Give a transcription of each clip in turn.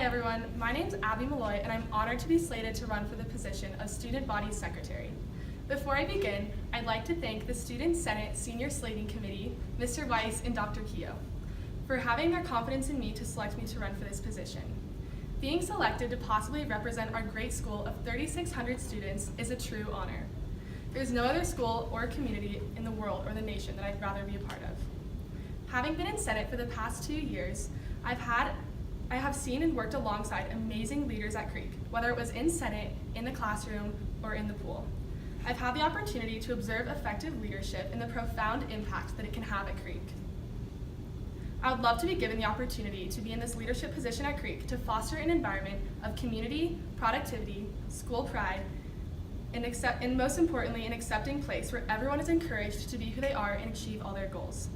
everyone, my name's Abby Malloy, and I'm honored to be slated to run for the position of Student Body Secretary. Before I begin, I'd like to thank the Student Senate Senior Slating Committee, Mr. Weiss and Dr. Keogh, for having their confidence in me to select me to run for this position. Being selected to possibly represent our great school of 3,600 students is a true honor. There's no other school or community in the world or the nation that I'd rather be a part of. Having been in Senate for the past 2 years, I have seen and worked alongside amazing leaders at Creek, whether it was in Senate, in the classroom, or in the pool. I've had the opportunity to observe effective leadership and the profound impact that it can have at Creek. I would love to be given the opportunity to be in this leadership position at Creek to foster an environment of community, productivity, school pride, and most importantly, an accepting place where everyone is encouraged to be who they are and achieve all their goals.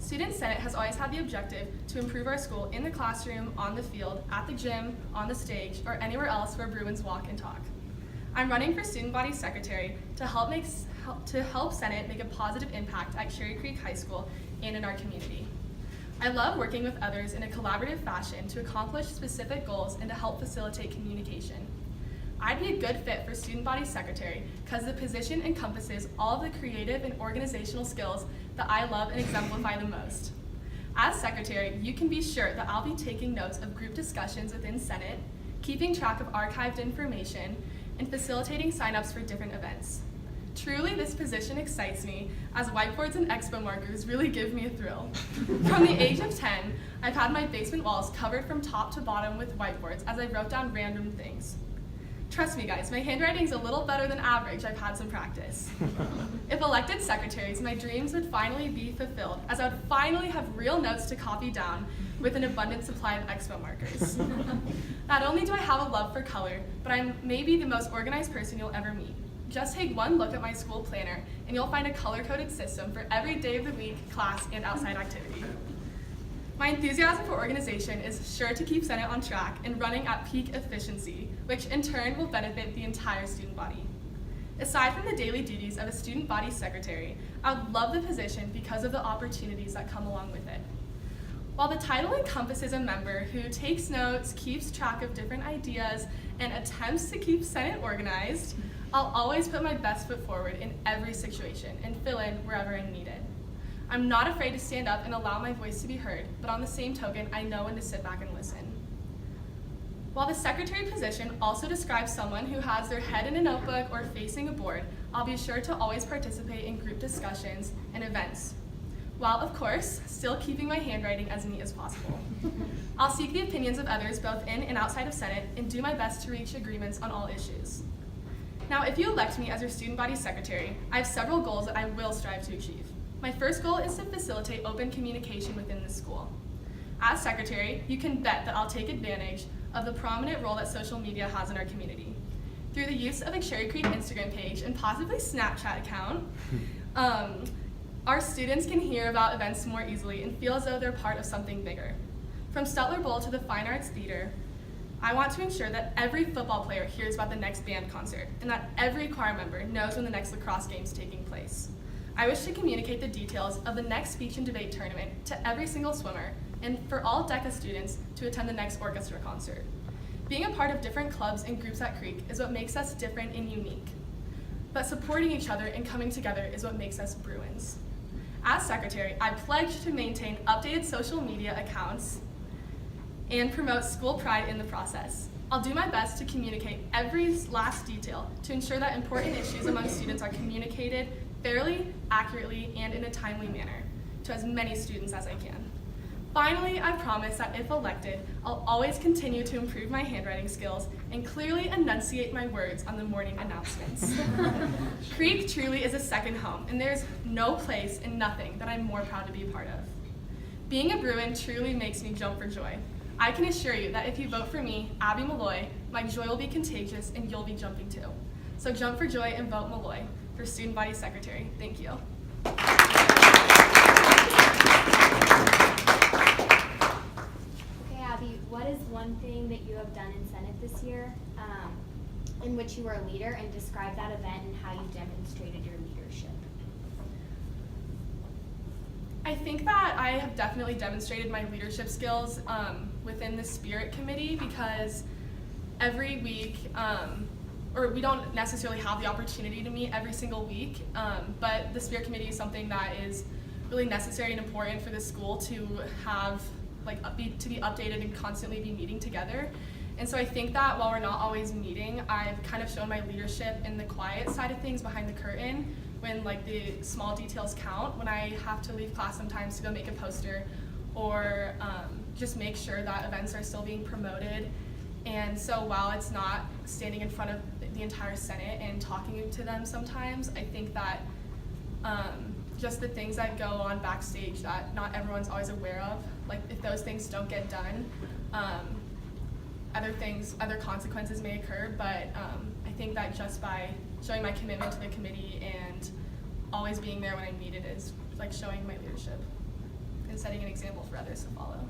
Student Senate has always had the objective to improve our school in the classroom, on the field, at the gym, on the stage, or anywhere else where Bruins walk and talk. I'm running for Student Body Secretary to help Senate make a positive impact at Cherry Creek High School and in our community. I love working with others in a collaborative fashion to accomplish specific goals and to help facilitate communication. I'd be a good fit for Student Body Secretary because the position encompasses all of the creative and organizational skills that I love and exemplify the most. As Secretary, you can be sure that I'll be taking notes of group discussions within Senate, keeping track of archived information, and facilitating sign-ups for different events. Truly, this position excites me, as whiteboards and expo markers really give me a thrill. From the age of 10, I've had my basement walls covered from top to bottom with whiteboards as I wrote down random things. Trust me guys, my handwriting's a little better than average. I've had some practice. If elected secretaries, my dreams would finally be fulfilled, as I would finally have real notes to copy down with an abundant supply of expo markers. Not only do I have a love for color, but I'm maybe the most organized person you'll ever meet. Just take one look at my school planner, and you'll find a color-coded system for every day of the week, class, and outside activity. My enthusiasm for organization is sure to keep Senate on track and running at peak efficiency, which in turn will benefit the entire student body. Aside from the daily duties of a student body secretary, I would love the position because of the opportunities that come along with it. While the title encompasses a member who takes notes, keeps track of different ideas, and attempts to keep Senate organized, I'll always put my best foot forward in every situation and fill in wherever I'm needed. I'm not afraid to stand up and allow my voice to be heard, but on the same token, I know when to sit back and listen. While the secretary position also describes someone who has their head in a notebook or facing a board, I'll be sure to always participate in group discussions and events, while of course, still keeping my handwriting as neat as possible. I'll seek the opinions of others both in and outside of Senate and do my best to reach agreements on all issues. Now, if you elect me as your student body secretary, I have several goals that I will strive to achieve. My first goal is to facilitate open communication within the school. As secretary, you can bet that I'll take advantage of the prominent role that social media has in our community. Through the use of a Cherry Creek Instagram page and possibly Snapchat account, our students can hear about events more easily and feel as though they're part of something bigger. From Stutler Bowl to the Fine Arts Theater, I want to ensure that every football player hears about the next band concert and that every choir member knows when the next lacrosse game is taking place. I wish to communicate the details of the next speech and debate tournament to every single swimmer and for all DECA students to attend the next orchestra concert. Being a part of different clubs and groups at Creek is what makes us different and unique. But supporting each other and coming together is what makes us Bruins. As secretary, I pledge to maintain updated social media accounts and promote school pride in the process. I'll do my best to communicate every last detail to ensure that important issues among students are communicated fairly, accurately, and in a timely manner to as many students as I can. Finally, I promise that if elected, I'll always continue to improve my handwriting skills and clearly enunciate my words on the morning announcements. Creek truly is a second home, and there's no place and nothing that I'm more proud to be a part of. Being a Bruin truly makes me jump for joy. I can assure you that if you vote for me, Abby Malloy, my joy will be contagious and you'll be jumping too. So jump for joy and vote Malloy for Student Body Secretary. Thank you. Okay, Abby, what is one thing that you have done in Senate this year in which you were a leader, and describe that event and how you demonstrated your leadership? I think that I have definitely demonstrated my leadership skills within the Spirit Committee because every week, or we don't necessarily have the opportunity to meet every single week, but the Spirit Committee is something that is really necessary and important for the school to have, to be updated and constantly be meeting together. And so I think that while we're not always meeting, I've kind of shown my leadership in the quiet side of things behind the curtain when the small details count, when I have to leave class sometimes to go make a poster or just make sure that events are still being promoted. And so while it's not standing in front of the entire Senate and talking to them sometimes, I think that just the things that go on backstage that not everyone's always aware of, if those things don't get done, other consequences may occur, but I think that just by showing my commitment to the committee and always being there when I need it is showing my leadership and setting an example for others to follow.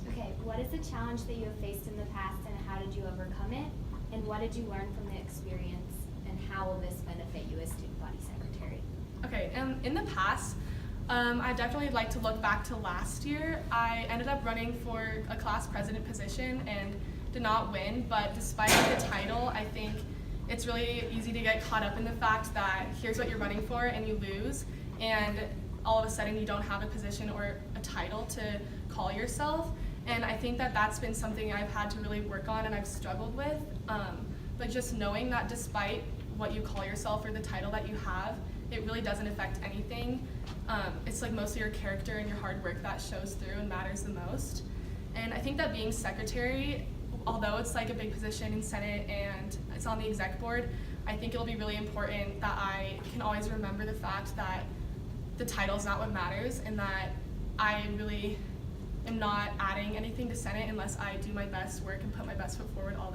Okay, what is a challenge that you have faced in the past and how did you overcome it? And what did you learn from the experience and how will this benefit you as student body secretary? Okay, in the past, I definitely like to look back to last year. I ended up running for a class president position and did not win, but despite the title, I think it's really easy to get caught up in the fact that here's what you're running for and you lose, and all of a sudden you don't have a position or a title to call yourself. And I think that that's been something I've had to really work on and I've struggled with. But just knowing that despite what you call yourself or the title that you have, it really doesn't affect anything. It's mostly your character and your hard work that shows through and matters the most. And I think that being secretary, although it's a big position in Senate and it's on the exec board, I think it'll be really important that I can always remember the fact that the title is not what matters and that I really am not adding anything to Senate unless I do my best work and put my best foot forward all